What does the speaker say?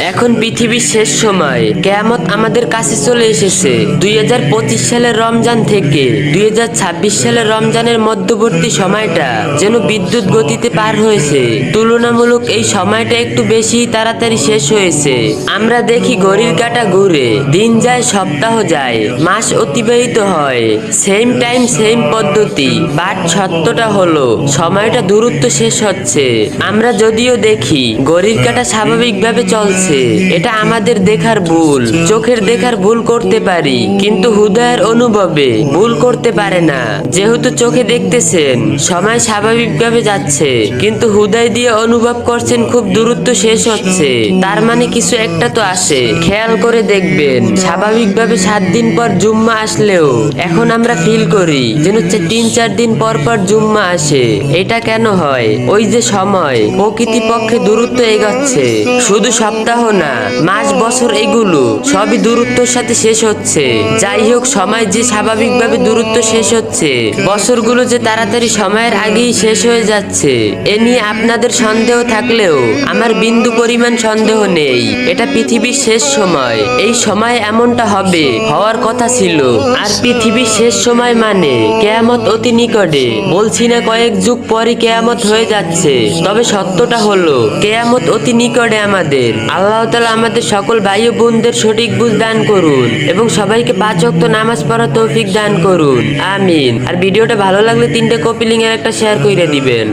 এখন পৃথিবীর শেষ সময়, কিয়ামত আমাদের কাছে চলে এসেছে। 2025 সালের রমজান থেকে 2026 সালের রমজানের মধ্যবর্তী সময়টা যেন বিদ্যুৎ গতিতে পার হয়েছে। তুলনামূলক এই সময়টা একটু বেশি তাড়াতাড়ি শেষ হয়েছে। আমরা দেখি ঘড়ির কাঁটা ঘুরে, দিন যায়, সপ্তাহ যায়, মাস অতিবাহিত হয়, সেম টাইম সেম পদ্ধতি। বাট সত্যটা হলো সময়টা দ্রুত শেষ হচ্ছে। আমরা যদিও দেখি ঘড়ির কাঁটা স্বাভাবিকভাবে চলছে, এটা আমাদের দেখার ভুল, চোখের দেখার ভুল করতে পারি, কিন্তু হৃদয়ের অনুভবে ভুল করতে পারে না। যেহেতু চোখে দেখতেছেন সময় স্বাভাবিকভাবে যাচ্ছে, কিন্তু হৃদয় দিয়ে অনুভব করছেন খুব দ্রুত শেষ হচ্ছে, তার মানে কিছু একটা তো আসে। খেয়াল করে দেখবেন, স্বাভাবিকভাবে 7 দিন পর জুম্মা আসলেও এখন আমরা ফিল করি যেন 3-4 দিন পর পর জুম্মা আসে। এটা কেন হয়? ওই যে সময় প্রকৃতিপক্ষে দূরত্ব এগোচ্ছে। শুধু সপ্তাহ না, মাস, বছর, এগুলো সবই দূরত্বের সাথে শেষ হচ্ছে। যাই হোক, সময় যে স্বাভাবিকভাবে দূরত্ব শেষ হচ্ছে, বছরগুলো যে তাড়াতাড়ি সময়ের আগেই শেষ হয়ে যাচ্ছে, এ নিয়ে আপনাদের সন্দেহ থাকলেও আমার বিন্দু পরিমাণ সন্দেহ নেই। এটা পৃথিবীর শেষ সময়। এই সময় এমনটা হবে, হওয়ার কথা ছিল। আর পৃথিবীর শেষ সময় মানে কিয়ামত অতি নিকটে। বলছি না কয়েক যুগ পরই কিয়ামত হয়ে যাচ্ছে, তবে সত্যটা হলো কিয়ামত অতি নিকটে আমাদের। আল্লাহ তাআলা আমাদের সকল ভাই ও বোনদের সঠিক বুঝ দান করুন এবং সবাইকে 5 ওয়াক্ত নামাজ পড়ার তৌফিক দান করুন, আমিন। আর ভিডিওটা ভালো লাগলে 3টে কপি লিংক এর একটা শেয়ার করে দিবেন।